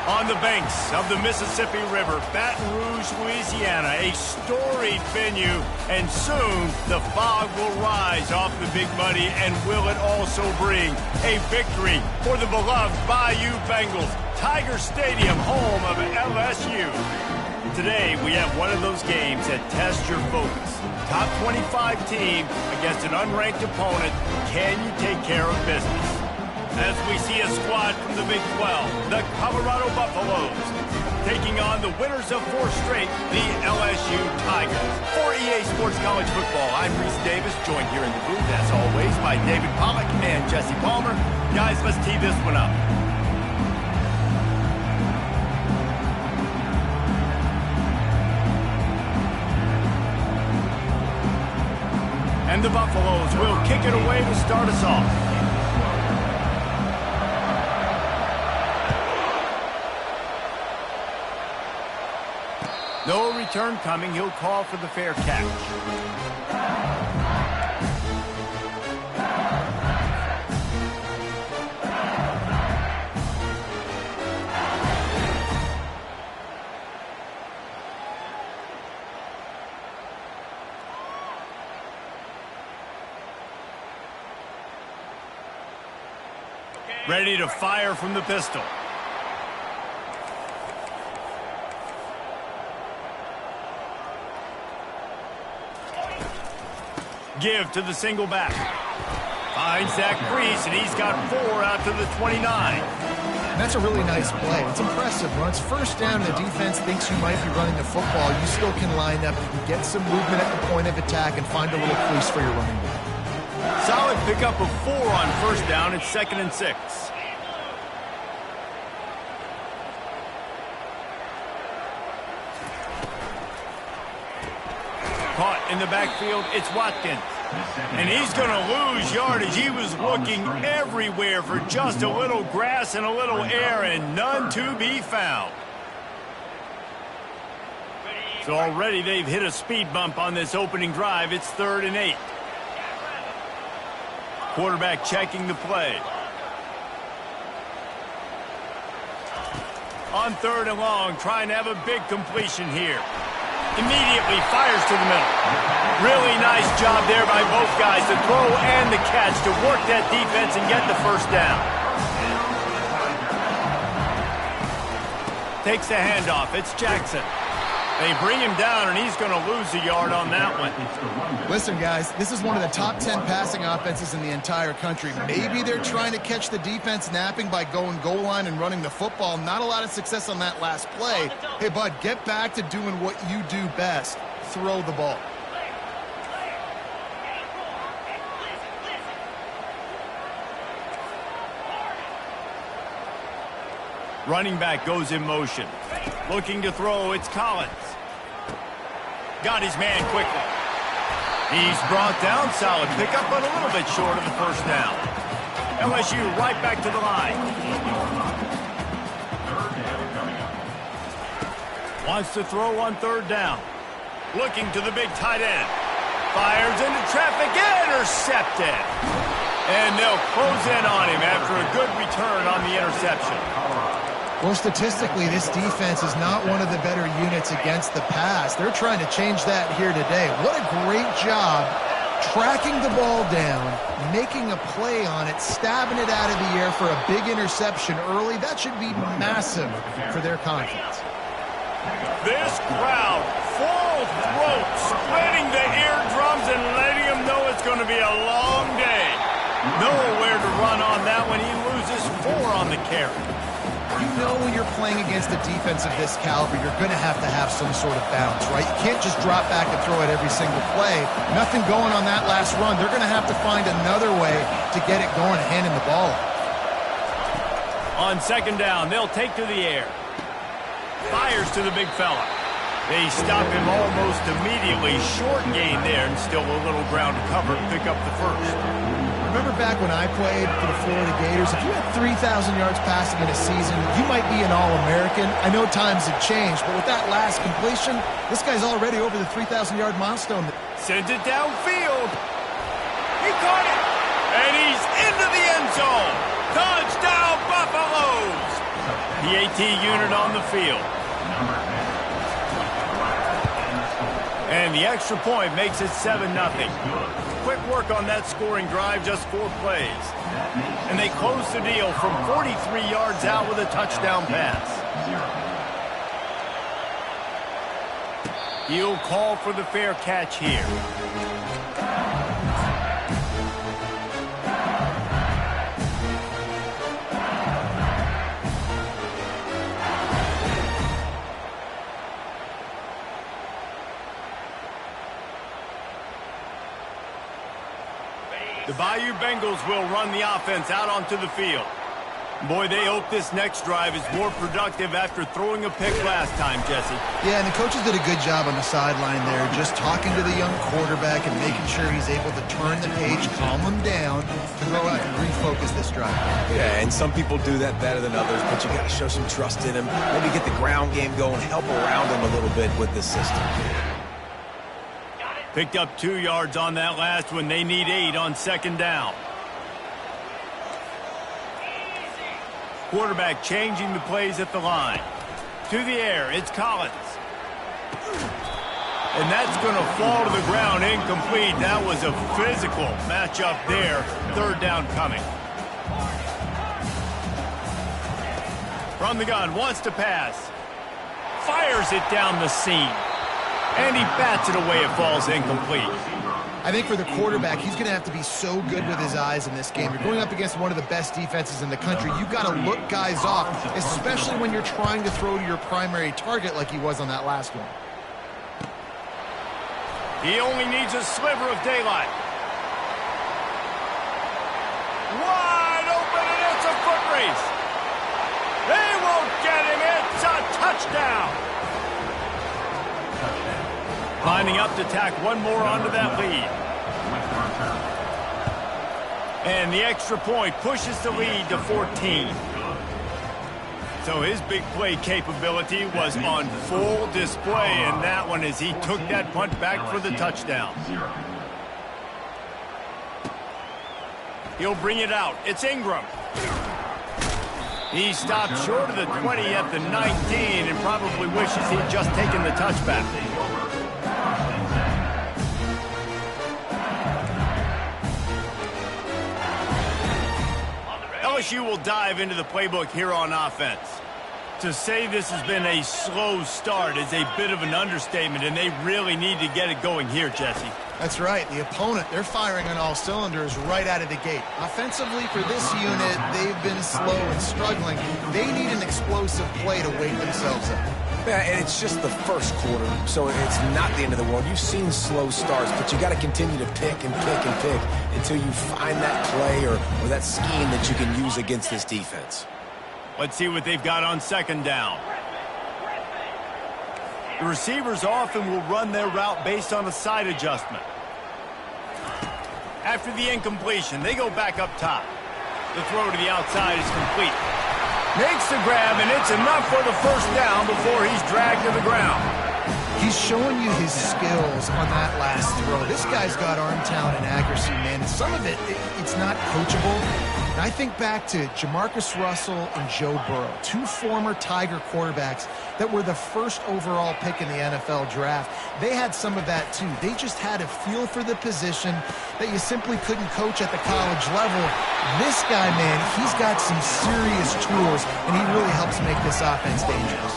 On the banks of the Mississippi River, Baton Rouge, Louisiana, a storied venue, and soon the fog will rise off the Big Muddy, and will it also bring a victory for the beloved Bayou Bengals, Tiger Stadium, home of LSU. Today, we have one of those games that tests your focus. Top 25 team against an unranked opponent. Can you take care of business? As we see a squad from the Big 12, the Colorado Buffaloes, taking on the winners of 4 straight, the LSU Tigers. For EA Sports College Football, I'm Reese Davis, joined here in the booth, as always, by David Pollack and Jesse Palmer. Guys, let's tee this one up. And the Buffaloes will kick it away to start us off. No return coming. He'll call for the fair catch. Ready to fire from the pistol. Give to the single back. Finds Zach Brees, and he's got 4 out to the 29. That's a really nice play. It's impressive. When it's first down and the defense thinks you might be running the football, you still can line up. You can get some movement at the point of attack and find a little crease for your running back. Solid pickup of 4 on first down. It's 2nd and 6. Caught in the backfield, it's Watkins. And he's going to lose yardage. He was looking everywhere for just a little grass and a little air, and none to be found. So already they've hit a speed bump on this opening drive. It's 3rd and 8. Quarterback checking the play. On 3rd and long, trying to have a big completion here. Immediately fires to the middle. Really nice job there by both guys, the throw and the catch, to work that defense and get the first down. Takes the handoff. It's Jackson. They bring him down, and he's going to lose a yard on that one. Listen, guys, this is one of the top 10 passing offenses in the entire country. Maybe they're trying to catch the defense napping by going goal line and running the football. Not a lot of success on that last play. Hey, bud, get back to doing what you do best. Throw the ball. Running back goes in motion. Looking to throw, it's Collins. Got his man quickly. He's brought down. Solid pickup, but a little bit short of the first down. LSU right back to the line. Wants to throw on 3rd down. Looking to the big tight end. Fires into traffic. Intercepted. And they'll close in on him after a good return on the interception. Well, statistically, this defense is not one of the better units against the pass. They're trying to change that here today. What a great job tracking the ball down, making a play on it, stabbing it out of the air for a big interception early. That should be massive for their confidence. This crowd, full throat, splitting the eardrums and letting them know it's going to be a long day. Nowhere to run on that one. He loses 4 on the carry. You know when you're playing against a defense of this caliber, you're going to have some sort of bounce, right? You can't just drop back and throw it every single play. Nothing going on that last run. They're going to have to find another way to get it going and handing the ball off. On 2nd down, they'll take to the air. Fires to the big fella. They stop him almost immediately. Short gain there, and still a little ground to cover to pick up the first. Remember back when I played for the Florida Gators, if you had 3,000 yards passing in a season, you might be an All-American. I know times have changed, but with that last completion, this guy's already over the 3,000-yard milestone. Sends it downfield. He caught it, and he's into the end zone. Touchdown, Buffaloes! The AT unit on the field. And the extra point makes it 7-0. Quick work on that scoring drive, just 4 plays. And they close the deal from 43 yards out with a touchdown pass. He'll call for the fair catch here. The Bayou Bengals will run the offense out onto the field. Boy, they hope this next drive is more productive after throwing a pick last time, Jesse. Yeah, and the coaches did a good job on the sideline there, just talking to the young quarterback and making sure he's able to turn the page, calm him down, to go out and refocus this drive. Yeah, and some people do that better than others, but you got to show some trust in him. Maybe get the ground game going, help around him a little bit with this system. Picked up 2 yards on that last one. They need 8 on 2nd down. Quarterback changing the plays at the line. To the air, it's Collins. And that's going to fall to the ground incomplete. That was a physical matchup there. 3rd down coming. From the gun, wants to pass. Fires it down the seam. And he bats it away. It falls incomplete. I think for the quarterback, he's going to have to be so good with his eyes in this game. You're going up against one of the best defenses in the country. You've got to look guys off, especially when you're trying to throw to your primary target like he was on that last one. He only needs a sliver of daylight. Wide open, and it's a foot race. They won't get him. It's a touchdown. Lining up to tack one more onto that lead. And the extra point pushes the lead to 14. So his big play capability was on full display in that one as he took that punt back for the touchdown. He'll bring it out. It's Ingram. He stopped short of the 20 at the 19 and probably wishes he'd just taken the touchback. LSU will dive into the playbook here on offense. To say this has been a slow start is a bit of an understatement, and they really need to get it going here, Jesse. That's right. The opponent, they're firing on all cylinders right out of the gate. Offensively, for this unit, they've been slow and struggling. They need an explosive play to wake themselves up. Yeah, and it's just the first quarter, so it's not the end of the world. You've seen slow starts, but you got to continue to pick and pick and pick until you find that play or that scheme that you can use against this defense. Let's see what they've got on 2nd down. The receivers often will run their route based on a side adjustment. After the incompletion, they go back up top. The throw to the outside is complete. Makes the grab, and it's enough for the 1st down before he's dragged to the ground. He's showing you his skills on that last throw. This guy's got arm talent and accuracy, man. Some of it's not coachable. And I think back to Jamarcus Russell and Joe Burrow, 2 former Tiger quarterbacks that were the 1st overall pick in the NFL draft. They had some of that, too. They just had a feel for the position that you simply couldn't coach at the college level. This guy, man, he's got some serious tools, and he really helps make this offense dangerous.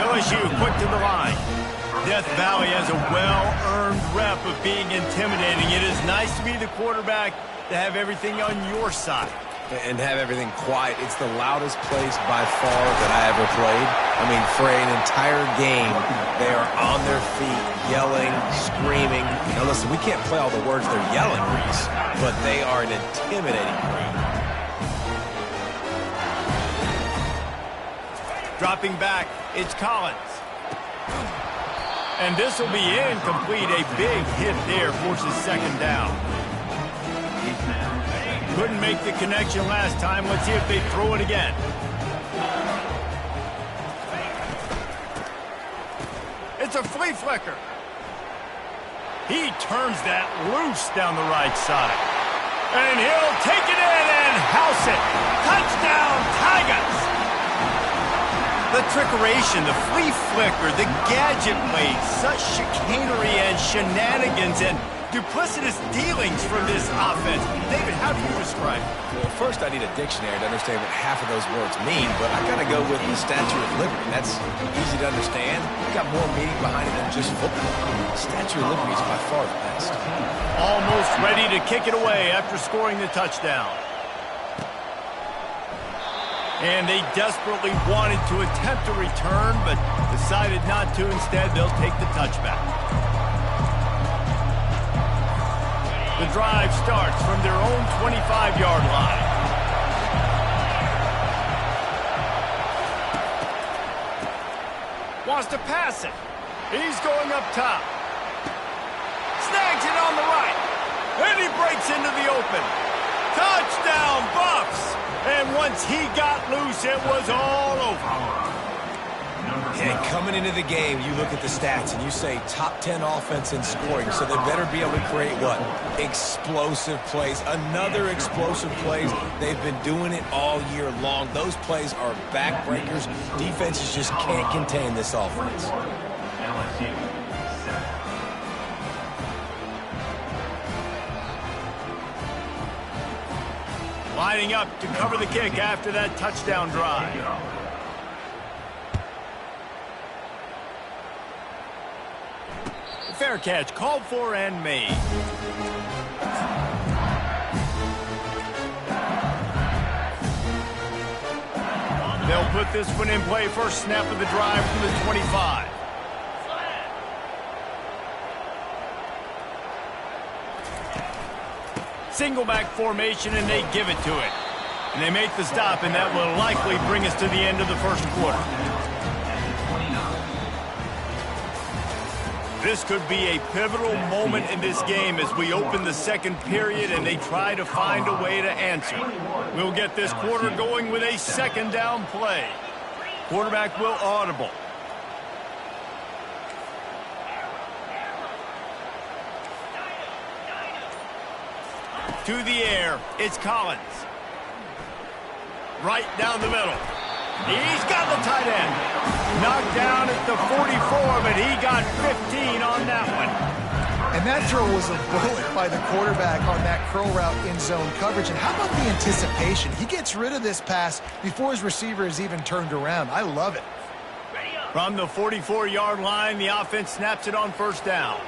LSU quick to the line. Death Valley has a well-earned rep of being intimidating. It is nice to be the quarterback to have everything on your side. And have everything quiet. It's the loudest place by far that I ever played. I mean, for an entire game, they are on their feet, yelling, screaming. Now listen, we can't play all the words they're yelling, Reese, but they are an intimidating crowd. Dropping back, it's Collins. And this will be incomplete. A big hit there forces 2nd down. Couldn't make the connection last time. Let's see if they throw it again. It's a flea flicker. He turns that loose down the right side. And he'll take it in and house it. Touchdown, Tigers! The trickeration, the flea flicker, the gadget plays, such chicanery and shenanigans and duplicitous dealings from this offense. David, how do you describe it? Well, first I need a dictionary to understand what half of those words mean, but I gotta go with the Statue of Liberty. That's easy to understand. It's got more meaning behind it than just football. The Statue of Liberty is by far the best. Almost ready to kick it away after scoring the touchdown. And they desperately wanted to attempt a return, but decided not to. Instead, they'll take the touchback. The drive starts from their own 25-yard line. Wants to pass it. He's going up top. Snags it on the right. And he breaks into the open. Touchdown, Buffs! And once he got loose, it was all over. Yeah, coming into the game, you look at the stats and you say top 10 offense in scoring, so they better be able to create what? Explosive plays. Another explosive plays. They've been doing it all year long. Those plays are backbreakers. Defenses just can't contain this offense. LSU. Lining up to cover the kick after that touchdown drive. Fair catch, called for and made. They'll put this one in play. First snap of the drive from the 25. Single back formation, and they give it to it. And they make the stop, and that will likely bring us to the end of the first quarter. This could be a pivotal moment in this game as we open the second period and they try to find a way to answer. We'll get this quarter going with a second down play. Quarterback will audible. To the air, it's Collins. Right down the middle. He's got the tight end. Knocked down at the 44, but he got 15 on that one. And that throw was a bullet by the quarterback on that curl route in zone coverage. And how about the anticipation? He gets rid of this pass before his receiver is even turned around. I love it. From the 44-yard line, the offense snaps it on first down.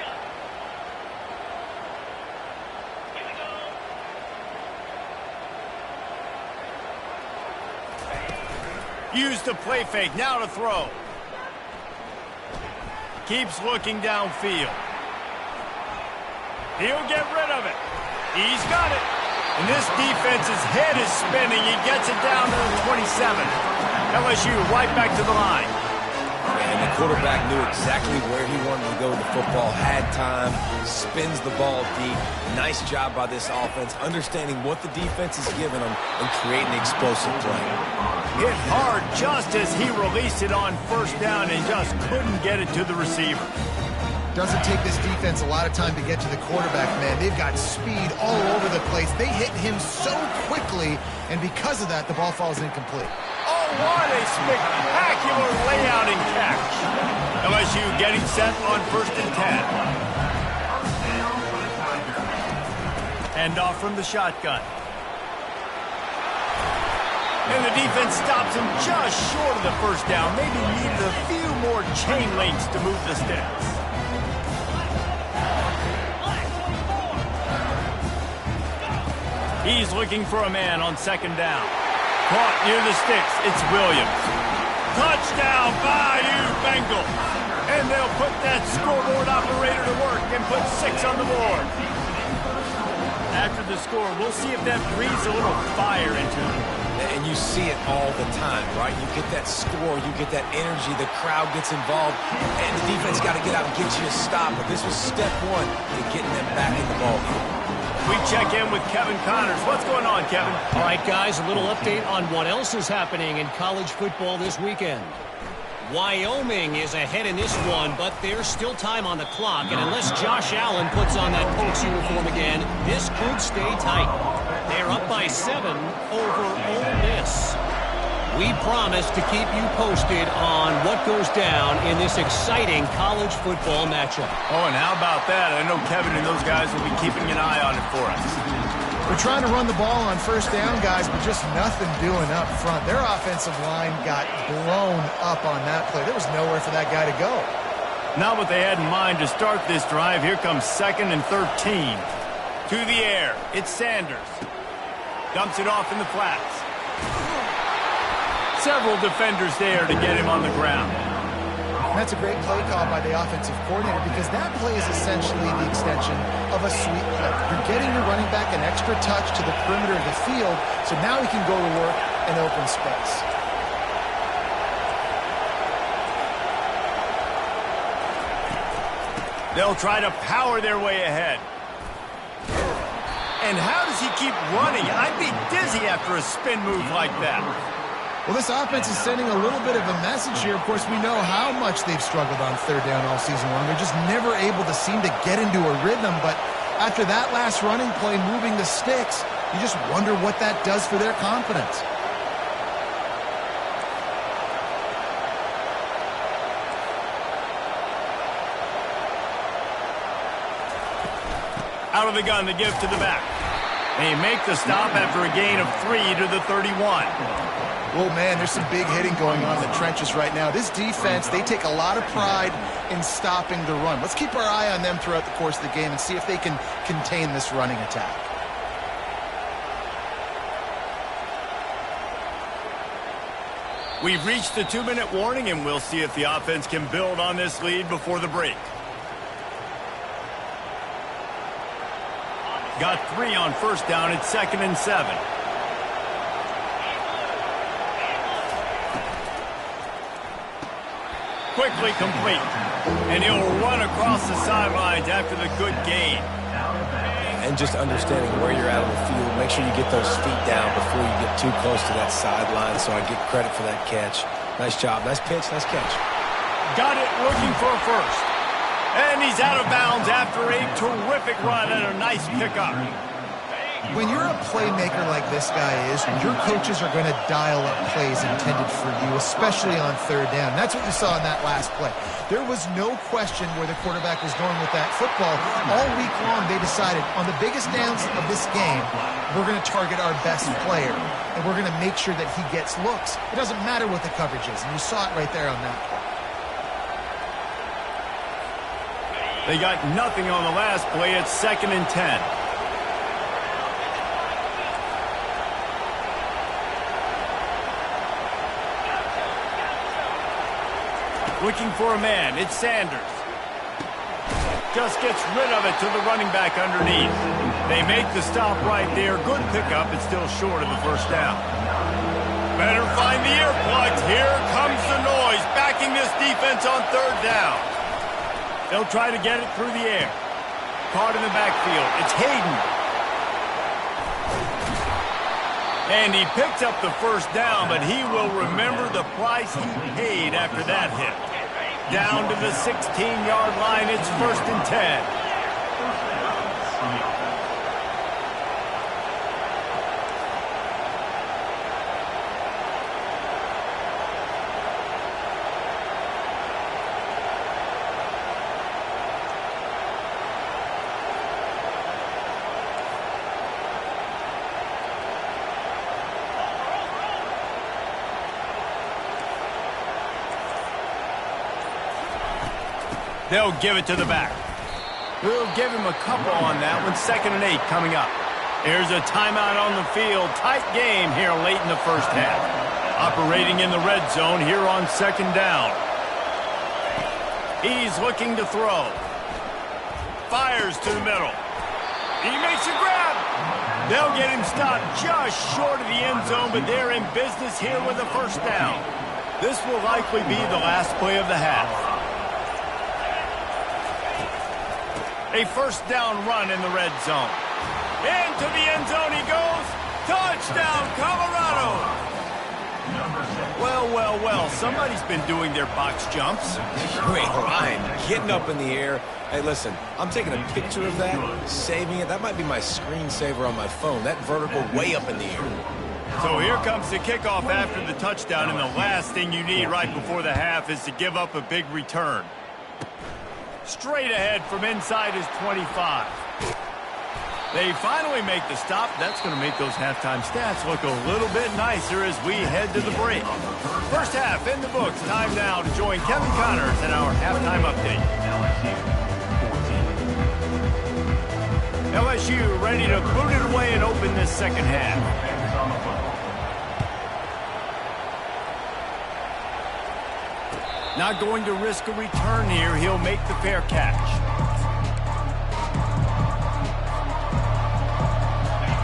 Use the play fake, now to throw. Keeps looking downfield. He'll get rid of it. He's got it. And this defense's head is spinning. He gets it down to the 27. LSU right back to the line. And the quarterback knew exactly where he wanted to go with the football, had time, spins the ball deep. Nice job by this offense, understanding what the defense is giving them and creating an explosive play. Hit hard just as he released it on first down and just couldn't get it to the receiver. Doesn't take this defense a lot of time to get to the quarterback, man. They've got speed all over the place. They hit him so quickly, and because of that, the ball falls incomplete. Oh, what a spectacular layout and catch. LSU getting set on 1st and 10. Hand off from the shotgun. And the defense stops him just short of the first down. Maybe needed a few more chain links to move the sticks. He's looking for a man on second down. Caught near the sticks. It's Williams. Touchdown, Bayou Bengals. And they'll put that scoreboard operator to work and put 6 on the board. After the score, we'll see if that breathes a little fire into them. And you see it all the time, right? You get that score, you get that energy, the crowd gets involved, and the defense got to get out and get you a stop. But this was step one to getting them back in the ball game. We check in with Kevin Connors. What's going on, Kevin? All right, guys, a little update on what else is happening in college football this weekend. Wyoming is ahead in this one, but there's still time on the clock, and unless Josh Allen puts on that Pokes uniform again, this could stay tight. They're up by 7 over Ole Miss. We promise to keep you posted on what goes down in this exciting college football matchup. Oh, and how about that? I know Kevin and those guys will be keeping an eye on it for us. They're trying to run the ball on first down, guys, but just nothing doing up front. Their offensive line got blown up on that play. There was nowhere for that guy to go. Not what they had in mind to start this drive. Here comes 2nd and 13. To the air. It's Sanders. Dumps it off in the flats. Several defenders there to get him on the ground. And that's a great play call by the offensive coordinator because that play is essentially the extension of a sweep play. You're getting your running back an extra touch to the perimeter of the field, so now he can go to work in open space. They'll try to power their way ahead. And how does he keep running? I'd be dizzy after a spin move like that. Well, this offense is sending a little bit of a message here. Of course, we know how much they've struggled on third down all season long. They're just never able to seem to get into a rhythm. But after that last running play, moving the sticks, you just wonder what that does for their confidence. Out of the gun, the give to the back. They make the stop after a gain of 3 to the 31. Oh, man, there's some big hitting going on in the trenches right now. This defense, they take a lot of pride in stopping the run. Let's keep our eye on them throughout the course of the game and see if they can contain this running attack. We've reached the 2-minute warning, and we'll see if the offense can build on this lead before the break. Got 3 on first down. It's 2nd and 7. Quickly complete. And he'll run across the sidelines after the good gain. And just understanding where you're at on the field, make sure you get those feet down before you get too close to that sideline, so I get credit for that catch. Nice job. Nice pitch. Nice catch. Got it, looking for a first. And he's out of bounds after a terrific run and a nice pickup. When you're a playmaker like this guy is, your coaches are going to dial up plays intended for you, especially on third down. That's what you saw in that last play. There was no question where the quarterback was going with that football. All week long, they decided on the biggest downs of this game, we're going to target our best player, and we're going to make sure that he gets looks. It doesn't matter what the coverage is, and you saw it right there on that play. They got nothing on the last play. It's 2nd and 10. Looking for a man. It's Sanders. Just gets rid of it to the running back underneath. They make the stop right there. Good pickup. It's still short of the first down. Better find the earplugs. Here comes the noise. Backing this defense on third down. They'll try to get it through the air. Caught in the backfield. It's Hayden. And he picked up the first down, but he will remember the price he paid after that hit. Down to the 16-yard line. It's 1st and 10. They'll give it to the back. We'll give him a couple on that one. 2nd and 8 coming up. There's a timeout on the field. Tight game here late in the first half. Operating in the red zone here on 2nd down. He's looking to throw. Fires to the middle. He makes a grab. They'll get him stopped just short of the end zone, but they're in business here with a first down. This will likely be the last play of the half. A first down run in the red zone. Into the end zone he goes. Touchdown, Colorado. Well, well, well. Somebody's been doing their box jumps. Wait, Ryan, getting up in the air. Hey, listen, I'm taking a picture of that, saving it. That might be my screensaver on my phone. That vertical way up in the air. So here comes the kickoff after the touchdown, and the last thing you need right before the half is to give up a big return. Straight ahead from inside his 25. They finally make the stop. That's going to make those halftime stats look a little bit nicer as we head to the break. First half in the books. Time now to join Kevin Connors in our halftime update. LSU ready to boot it away and open this second half. Not going to risk a return here. He'll make the fair catch.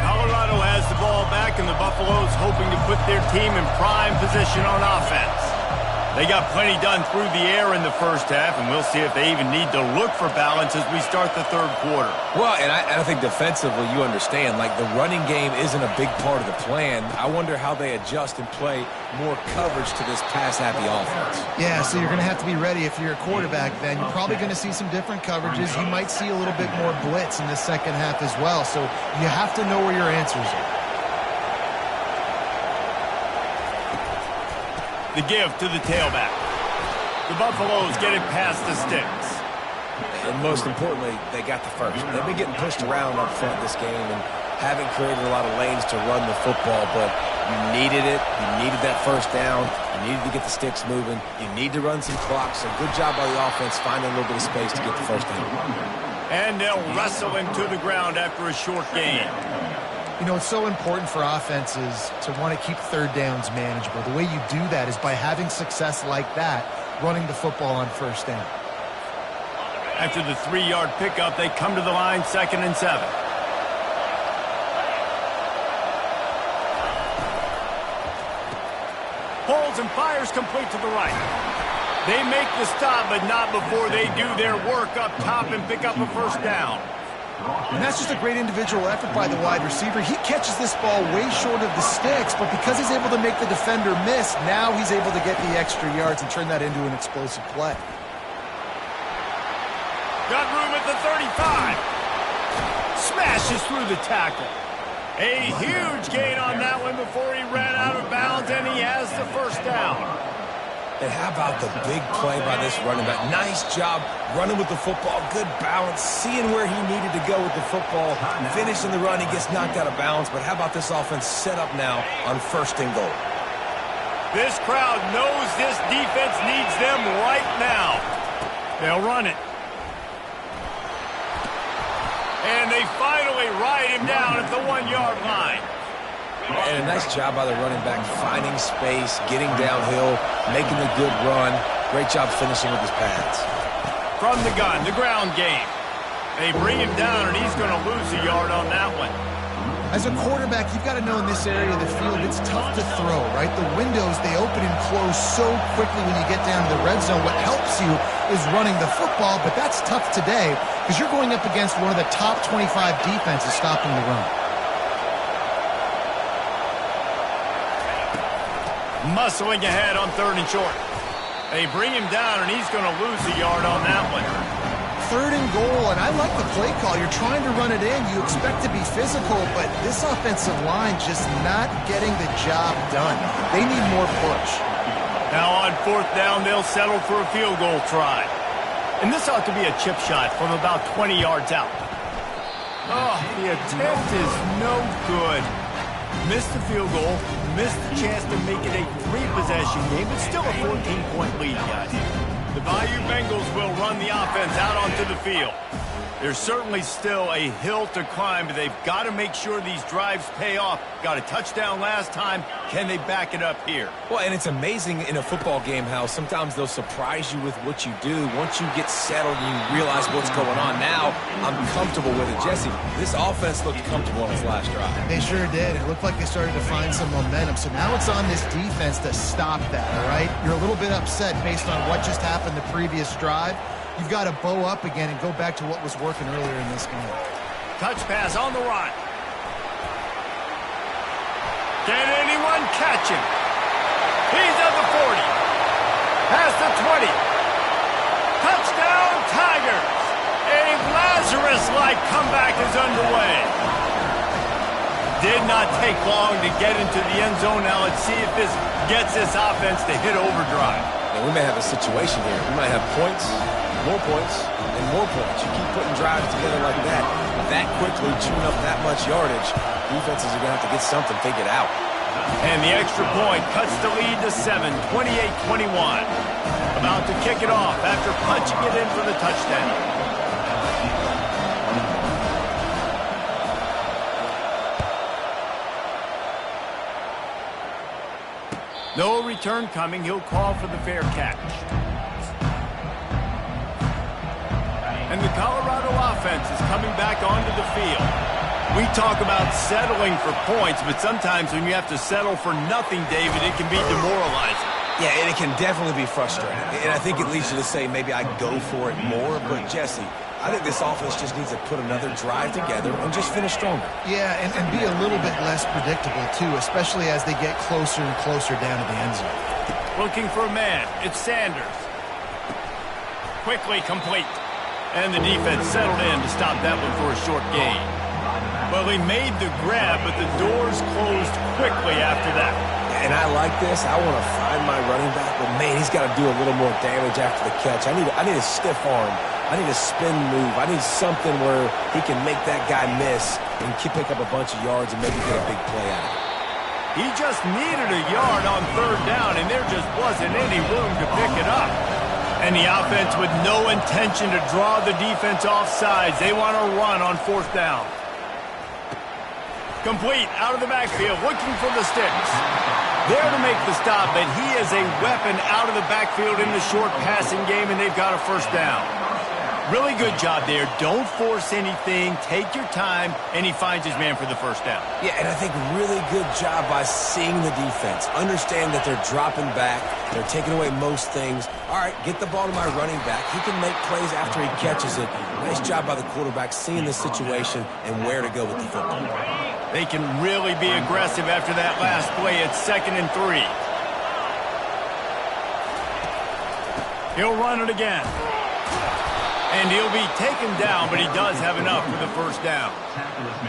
Colorado has the ball back, and the Buffaloes hoping to put their team in prime position on offense. They got plenty done through the air in the first half, and we'll see if they even need to look for balance as we start the third quarter. Well, and I think defensively, you understand, like the running game isn't a big part of the plan. I wonder how they adjust and play more coverage to this pass-happy offense. Yeah, so you're going to have to be ready if you're a quarterback then. You're probably going to see some different coverages. You might see a little bit more blitz in the second half as well, so you have to know where your answers are. The give to the tailback. The Buffaloes get it past the sticks. And most importantly, they got the first. They've been getting pushed around up front this game and haven't created a lot of lanes to run the football, but you needed it. You needed that first down. You needed to get the sticks moving. You need to run some clock. So good job by the offense finding a little bit of space to get the first down. And they'll wrestle him to the ground after a short gain. You know, it's so important for offenses to want to keep third downs manageable. The way you do that is by having success like that, running the football on first down. After the 3-yard pickup, they come to the line, 2nd and 7. Pulls and fires complete to the right. They make the stop, but not before they do their work up top and pick up a first down. And that's just a great individual effort by the wide receiver. He catches this ball way short of the sticks, but because he's able to make the defender miss, now he's able to get the extra yards and turn that into an explosive play. Got room at the 35. Smashes through the tackle. A huge gain on that one before he ran out of bounds, and he has the first down. And how about the big play by this running back? Nice job running with the football, good balance, seeing where he needed to go with the football, finishing the run. He gets knocked out of bounds, but how about this offense set up now on 1st and goal? This crowd knows this defense needs them right now. They'll run it. And they finally ride him down at the 1-yard line. And a nice job by the running back, finding space, getting downhill, making a good run. Great job finishing with his pads. From the gun, the ground game. They bring him down, and he's going to lose a yard on that one. As a quarterback, you've got to know in this area of the field, it's tough to throw, right? The windows, they open and close so quickly when you get down to the red zone. What helps you is running the football, but that's tough today because you're going up against one of the top 25 defenses stopping the run. Muscling ahead on 3rd and short. They bring him down, and he's going to lose a yard on that one. 3rd and goal, and I like the play call. You're trying to run it in. You expect to be physical, but this offensive line just not getting the job done. They need more push. Now on 4th down, they'll settle for a field goal try. And this ought to be a chip shot from about 20 yards out. Oh, the attempt is no good. Missed the field goal, missed the chance to make it a 3-possession game, but still a 14-point lead, guys. The Bayou Bengals will run the offense out onto the field. There's certainly still a hill to climb, but they've got to make sure these drives pay off. Got a touchdown last time. Can they back it up here? Well, and it's amazing in a football game how sometimes they'll surprise you with what you do. Once you get settled and you realize what's going on, now I'm comfortable with it. Jesse, this offense looked comfortable on its last drive. They sure did. It looked like they started to find some momentum. So now it's on this defense to stop that, all right? You're a little bit upset based on what just happened the previous drive. You've got to bow up again and go back to what was working earlier in this game. Touch pass on the run. Can anyone catch him? He's at the 40. Past the 20. Touchdown, Tigers. A Lazarus-like comeback is underway. Did not take long to get into the end zone. Now let's see if this gets this offense to hit overdrive. And we may have a situation here. We might have points, and more points. You keep putting drives together like that quickly, chewing up that much yardage, defenses are going to have to get something figured out. And the extra point cuts the lead to 7, 28-21. About to kick it off after punching it in for the touchdown. No return coming. He'll call for the fair catch. And the Colorado offense is coming back onto the field. We talk about settling for points, but sometimes when you have to settle for nothing, David, it can be demoralizing. Yeah, and it can definitely be frustrating. And I think it leads you to say maybe I go for it more. But, Jesse, I think this offense just needs to put another drive together and just finish stronger. Yeah, and be a little bit less predictable, too, especially as they get closer and closer down to the end zone. Looking for a man. It's Sanders. Quickly complete. And the defense settled in to stop that one for a short gain. Well, he made the grab, but the doors closed quickly after that. And I like this. I want to find my running back, but, man, he's got to do a little more damage after the catch. I need a stiff arm. I need a spin move. I need something where he can make that guy miss and pick up a bunch of yards and maybe get a big play out of it. He just needed a yard on third down, and there just wasn't any room to pick it up. And the offense with no intention to draw the defense off sides. They want to run on fourth down. Complete out of the backfield, looking for the sticks. There to make the stop, but he is a weapon out of the backfield in the short passing game, and they've got a first down. Really good job there. Don't force anything. Take your time, and he finds his man for the first down. Yeah, and I think really good job by seeing the defense. Understand that they're dropping back. They're taking away most things. All right, get the ball to my running back. He can make plays after he catches it. Nice job by the quarterback seeing the situation and where to go with the football. They can really be aggressive after that last play. It's 2nd and 3. He'll run it again. And he'll be taken down, but he does have enough for the first down.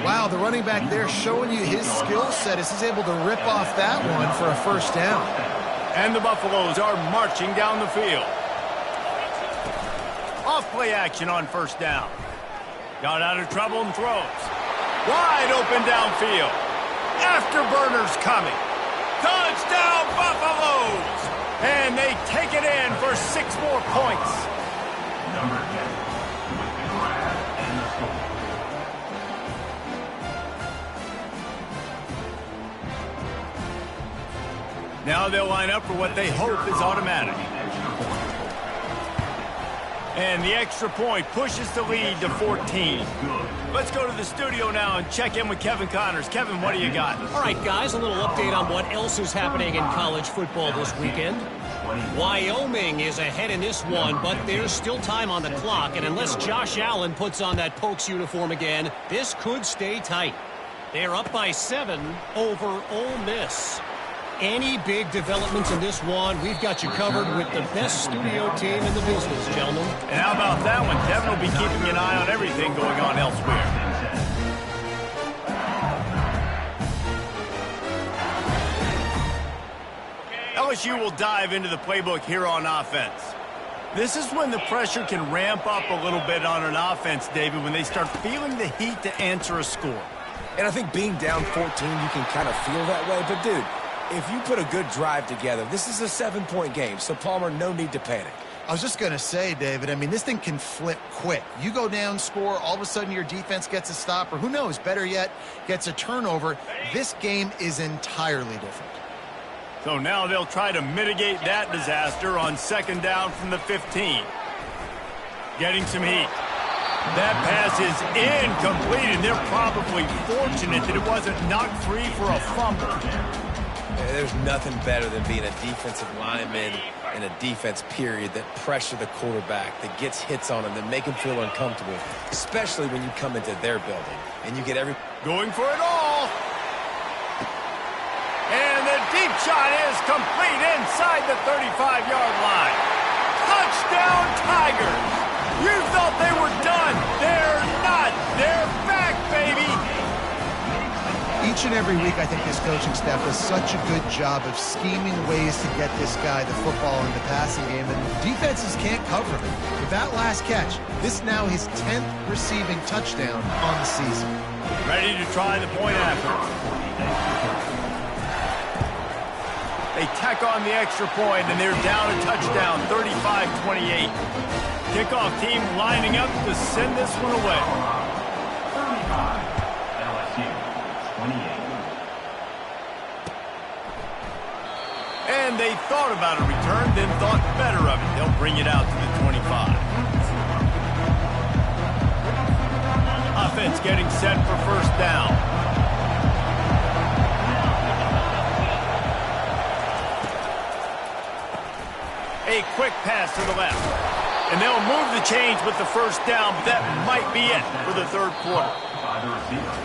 Wow, the running back there showing you his skill set as he's able to rip off that one for a first down. And the Buffaloes are marching down the field. Off-play action on first down. Got out of trouble and throws. Wide open downfield. Afterburners coming. Touchdown, Buffaloes! And they take it in for 6 more points. Now they'll line up for what they hope is automatic. And the extra point pushes the lead to 14. Let's go to the studio now and check in with Kevin Connors. Kevin, what do you got? All right, guys, a little update on what else is happening in college football this weekend. Wyoming is ahead in this one, but there's still time on the clock, and unless Josh Allen puts on that Pokes uniform again, this could stay tight. They're up by 7 over Ole Miss. Any big developments in this one, we've got you covered with the best studio team in the business, gentlemen. And how about that one? Kevin will be keeping an eye on everything going on elsewhere. LSU will dive into the playbook here on offense. This is when the pressure can ramp up a little bit on an offense, David, when they start feeling the heat to answer a score. And I think being down 14, you can kind of feel that way. But, dude, if you put a good drive together, this is a 7-point game. So, Palmer, no need to panic. I was just going to say, David, I mean, this thing can flip quick. You go down, score, all of a sudden your defense gets a stop, or who knows, better yet, gets a turnover. This game is entirely different. So now they'll try to mitigate that disaster on 2nd down from the 15. Getting some heat. That pass is incomplete, and they're probably fortunate that it wasn't knocked free for a fumble. There's nothing better than being a defensive lineman in a defense period that pressure the quarterback, that gets hits on him, that make him feel uncomfortable, especially when you come into their building and you get every... Going for it all. And the deep shot is complete inside the 35-yard line. Touchdown, Tigers. You thought they were done. They're not. They're back, baby. Each Each and every week, I think this coaching staff does such a good job of scheming ways to get this guy the football in the passing game, and defenses can't cover him. With that last catch, this now his 10th receiving touchdown on the season. Ready to try the point after. They tack on the extra point, and they're down a touchdown, 35-28. Kickoff team lining up to send this one away. 35, LSU, 28. And they thought about a return, then thought better of it. They'll bring it out to the 25. Offense getting set for first down. A quick pass to the left. And they'll move the chains with the first down, but that might be it for the third quarter. By the receiver.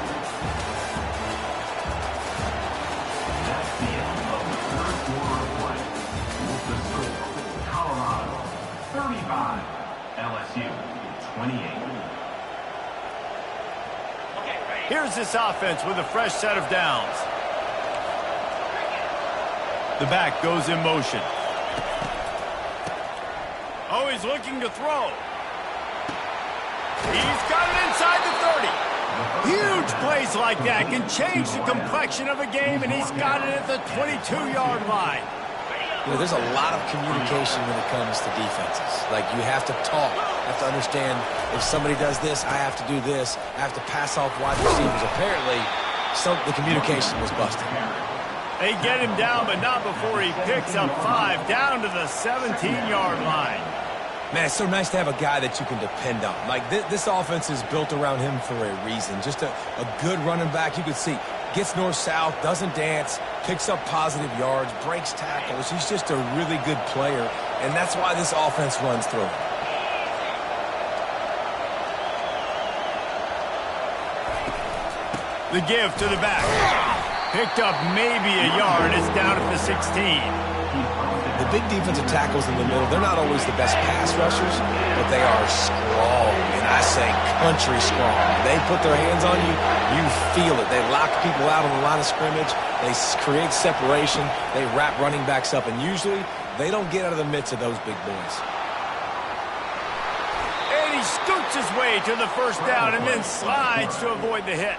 That's the end of the third quarter of play. With the score, Colorado 35, LSU 28. Here's this offense with a fresh set of downs. The back goes in motion. Oh, he's looking to throw. He's got it inside the 30. Huge plays like that can change the complexion of a game, and he's got it at the 22-yard line. You know, there's a lot of communication when it comes to defenses. Like, you have to talk. You have to understand if somebody does this, I have to do this. I have to pass off wide receivers. Apparently, the communication was busted. They get him down, but not before he picks up 5 down to the 17-yard line. Man, it's so nice to have a guy that you can depend on. Like, this offense is built around him for a reason. Just a good running back. You can see, gets north-south, doesn't dance, picks up positive yards, breaks tackles. He's just a really good player, and that's why this offense runs through him. The give to the back. Picked up maybe a yard. It's down at the 16. The big defensive tackles in the middle, they're not always the best pass rushers, but they are strong, and I say country strong. They put their hands on you, you feel it. They lock people out on the line of scrimmage. They create separation. They wrap running backs up, and usually they don't get out of the midst of those big boys. And he scoots his way to the first down and then slides to avoid the hit.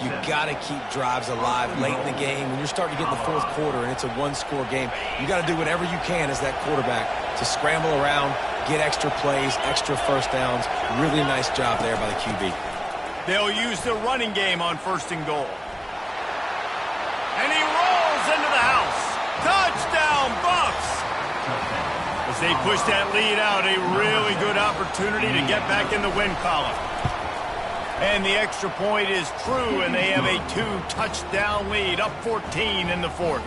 You got to keep drives alive late in the game. When you're starting to get in the fourth quarter and it's a one-score game, you got to do whatever you can as that quarterback to scramble around, get extra plays, extra first downs. Really nice job there by the QB. They'll use the running game on first and goal. And he rolls into the house. Touchdown, Bucks! As they push that lead out, a really good opportunity to get back in the win column. And the extra point is true, and they have a 2-touchdown lead, up 14 in the fourth.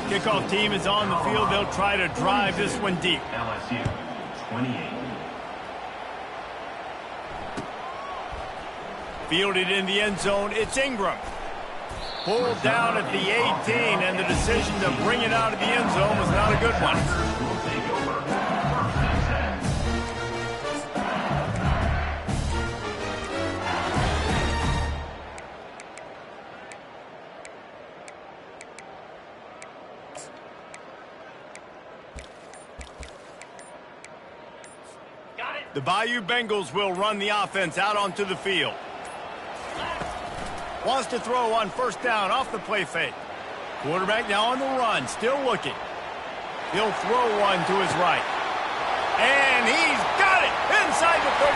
Kickoff team is on the field. They'll try to drive this one deep. LSU 28. Fielded in the end zone, it's Ingram. Pulled down at the 18, and the decision to bring it out of the end zone was not a good one. Will take over. First and 10. The Bayou Bengals will run the offense out onto the field. Wants to throw on first down off the play fake. Quarterback now on the run, still looking. He'll throw one to his right. And he's got it inside the 35.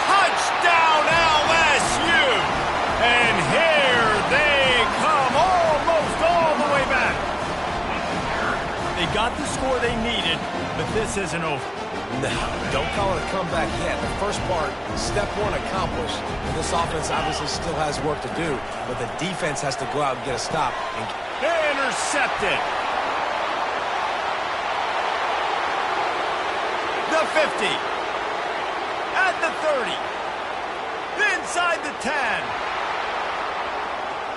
Touchdown LSU! And here they come almost all the way back. They got the score they needed, but this isn't over. No, don't call it a comeback yet. The first part, step one accomplished. And this offense obviously still has work to do, but the defense has to go out and get a stop. Intercepted. The 50. At the 30. Inside the 10.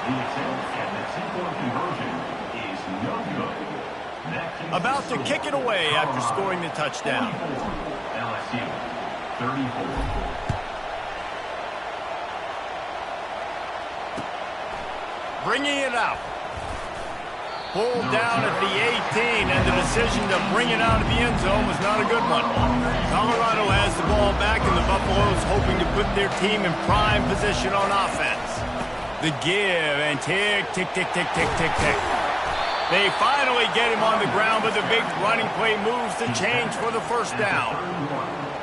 The attempt at the two-point conversion is no good. About to kick it away after scoring the touchdown. LSU 34. bringing it out. Pulled down at the 18, and the decision to bring it out of the end zone was not a good one. Colorado has the ball back, and the Buffaloes hoping to put their team in prime position on offense. The give, and tick, tick, tick, tick, tick, tick, tick. They finally get him on the ground, but the big running play moves the change for the first down.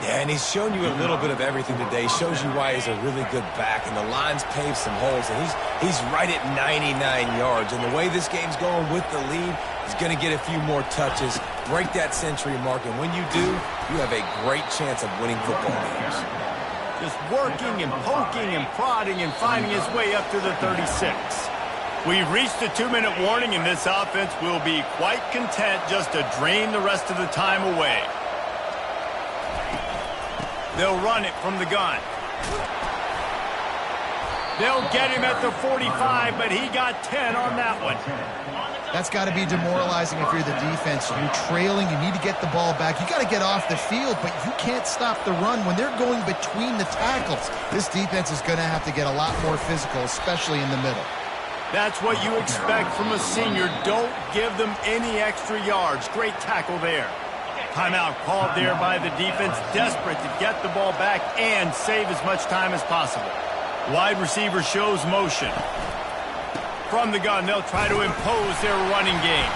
Yeah, and he's shown you a little bit of everything today. Shows you why he's a really good back, and the line's paved some holes, and he's right at 99 yards. And the way this game's going with the lead, he's going to get a few more touches, break that century mark, and when you do, you have a great chance of winning football games. Just working and poking and prodding and finding his way up to the 36. We've reached the 2-minute warning, and this offense will be quite content just to drain the rest of the time away. They'll run it from the gun. They'll get him at the 45, but he got 10 on that one. That's got to be demoralizing if you're the defense. You're trailing. You need to get the ball back. You got to get off the field, but you can't stop the run when they're going between the tackles. This defense is going to have to get a lot more physical, especially in the middle. That's what you expect from a senior. Don't give them any extra yards. Great tackle there. Timeout called there by the defense, desperate to get the ball back and save as much time as possible. Wide receiver shows motion. From the gun, they'll try to impose their running game.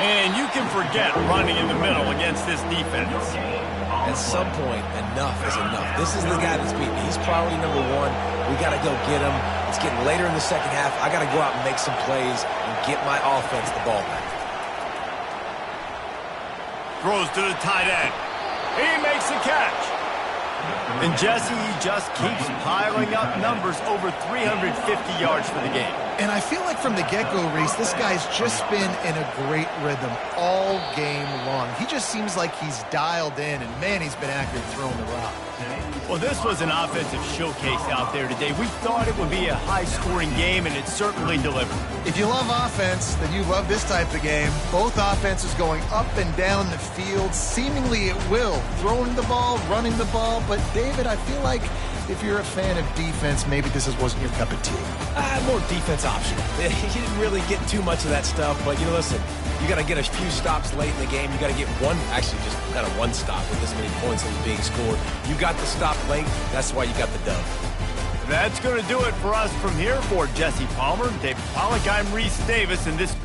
And you can forget running in the middle against this defense. At some point, enough is enough. This is the guy that's beaten. He's priority number one. We got to go get him. It's getting later in the second half. I got to go out and make some plays and get my offense the ball back. Throws to the tight end. He makes the catch. And Jesse, he just keeps piling up numbers, over 350 yards for the game. And I feel like from the get-go, Reese, this guy's just been in a great rhythm all game long. He just seems like he's dialed in, and man, he's been accurate throwing the rock. Well, this was an offensive showcase out there today. We thought it would be a high-scoring game, and it certainly delivered. If you love offense, then you love this type of game. Both offenses going up and down the field, seemingly at will, throwing the ball, running the ball. But, David, I feel like if you're a fan of defense, maybe this wasn't your cup of tea. More defense optional. He didn't really get too much of that stuff, but, you know, listen, you got to get a few stops late in the game. You got to get one, actually just kind of one stop with this many points that was being scored. You got the stop late. That's why you got the dub. That's going to do it for us from here. For Jesse Palmer, David Pollack, I'm Reese Davis, and this